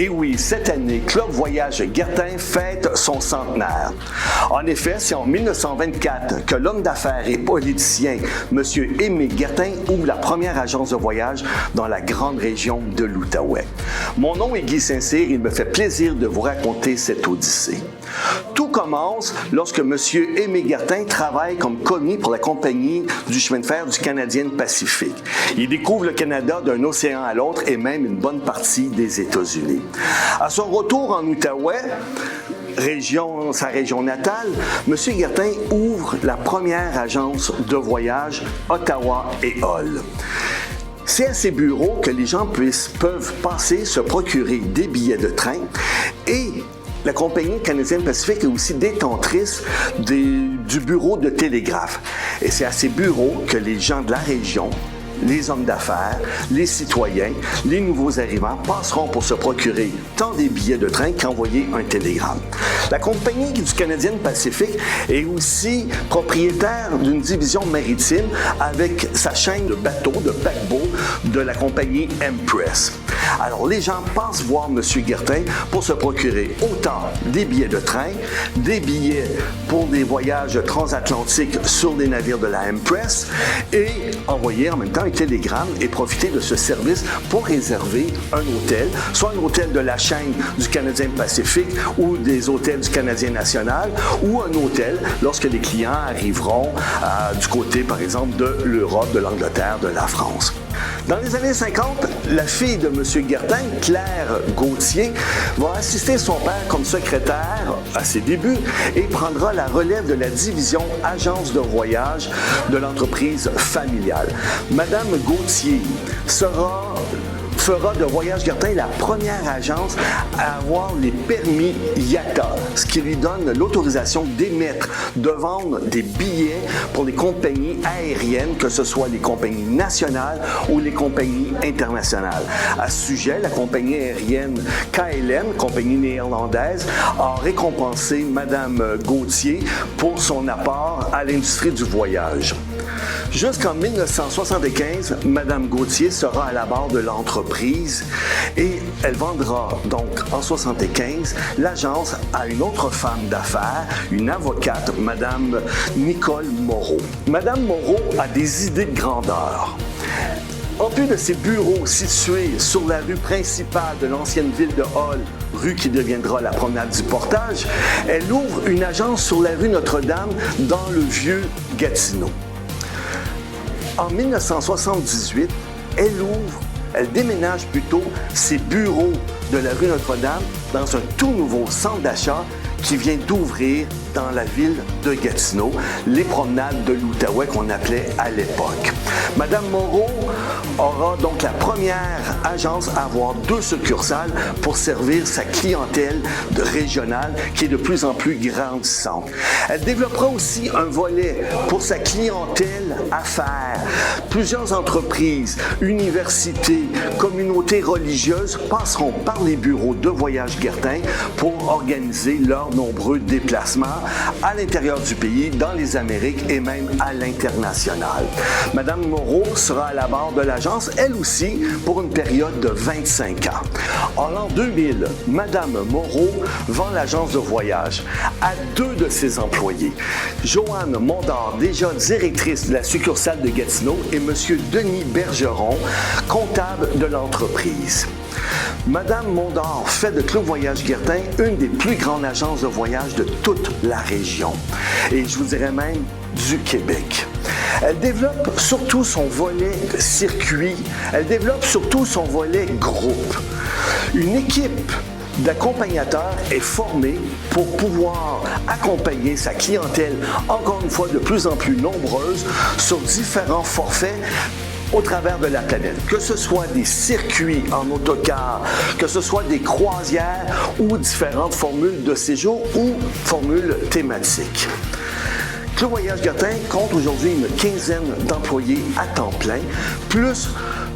Et oui, cette année, Club Voyage Guertin fête son centenaire. En effet, c'est en 1924 que l'homme d'affaires et politicien M. Aimé Guertin ouvre la première agence de voyage dans la grande région de l'Outaouais. Mon nom est Guy Saint-Cyr et il me fait plaisir de vous raconter cette odyssée. Tout commence lorsque M. Aimé Guertin travaille comme commis pour la compagnie du chemin de fer du Canadien Pacifique. Il découvre le Canada d'un océan à l'autre et même une bonne partie des États-Unis. À son retour en Outaouais, sa région natale, M. Guertin ouvre la première agence de voyage Ottawa et Hull. C'est à ces bureaux que les gens peuvent passer, se procurer des billets de train et la compagnie canadienne Pacifique est aussi détentrice du bureau de télégraphe. Et c'est à ces bureaux que les gens de la région, les hommes d'affaires, les citoyens, les nouveaux arrivants passeront pour se procurer tant des billets de train qu'envoyer un télégramme. La compagnie du Canadien Pacifique est aussi propriétaire d'une division maritime avec sa chaîne de bateaux, de paquebots de la compagnie Empress. Alors les gens passent voir M. Guertin pour se procurer autant des billets de train, des billets pour des voyages transatlantiques sur des navires de la Empress et envoyer en même temps un télégramme et profiter de ce service pour réserver un hôtel, soit un hôtel de la chaîne du Canadien Pacifique ou des hôtels du Canadien National ou un hôtel lorsque les clients arriveront du côté, par exemple, de l'Europe, de l'Angleterre, de la France. Dans les années 50, la fille de M. Guertin, Claire Gauthier, va assister son père comme secrétaire à ses débuts et prendra la relève de la division agence de voyage de l'entreprise familiale. Madame Gauthier fera de Voyage Guertin la première agence à avoir les permis IATA, ce qui lui donne l'autorisation d'émettre, de vendre des billets pour les compagnies aériennes, que ce soit les compagnies nationales ou les compagnies internationales. À ce sujet, la compagnie aérienne KLM, compagnie néerlandaise, a récompensé Madame Gauthier pour son apport à l'industrie du voyage. Jusqu'en 1975, Mme Gauthier sera à la barre de l'entreprise et elle vendra donc en 1975 l'agence à une autre femme d'affaires, une avocate, Mme Nicole Moreau. Mme Moreau a des idées de grandeur. En plus de ses bureaux situés sur la rue principale de l'ancienne ville de Hull, rue qui deviendra la promenade du Portage, elle ouvre une agence sur la rue Notre-Dame dans le vieux Gatineau. En 1978, elle déménage plutôt ses bureaux de la rue Notre-Dame dans un tout nouveau centre d'achat qui vient d'ouvrir dans la ville de Gatineau, les promenades de l'Outaouais qu'on appelait à l'époque. Madame Moreau aura donc la première agence à avoir 2 succursales pour servir sa clientèle régionale qui est de plus en plus grandissante. Elle développera aussi un volet pour sa clientèle affaires. Plusieurs entreprises, universités, communautés religieuses passeront par les bureaux de Voyage Guertin pour organiser leurs nombreux déplacements à l'intérieur du pays, dans les Amériques et même à l'international. Madame Moreau sera à la barre de l'agence, elle aussi, pour une période de 25 ans. En l'an 2000, Madame Moreau vend l'agence de voyage à 2 de ses employés. Joanne Mondard, déjà directrice de la succursale de Gatineau, et M. Denis Bergeron, comptable de l'entreprise. Madame Mondard fait de Club Voyage Guertin une des plus grandes agences de voyage de toute la région, et je vous dirais même du Québec. Elle développe surtout son volet circuit, elle développe surtout son volet groupe. Une équipe d'accompagnateurs est formée pour pouvoir accompagner sa clientèle, encore une fois de plus en plus nombreuse, sur différents forfaits au travers de la planète, que ce soit des circuits en autocar, que ce soit des croisières ou différentes formules de séjour ou formules thématiques. Club Voyage Guertin compte aujourd'hui une quinzaine d'employés à temps plein, plus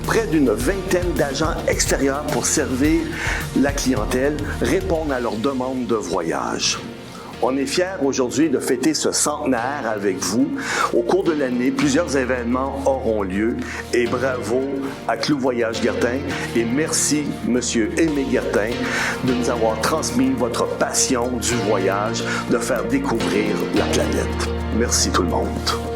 près d'une vingtaine d'agents extérieurs pour servir la clientèle, répondre à leurs demandes de voyage. On est fiers aujourd'hui de fêter ce centenaire avec vous. Au cours de l'année, plusieurs événements auront lieu et bravo à Clou Voyage Guertin et merci Monsieur Aimé Guertin de nous avoir transmis votre passion du voyage, de faire découvrir la planète. Merci tout le monde.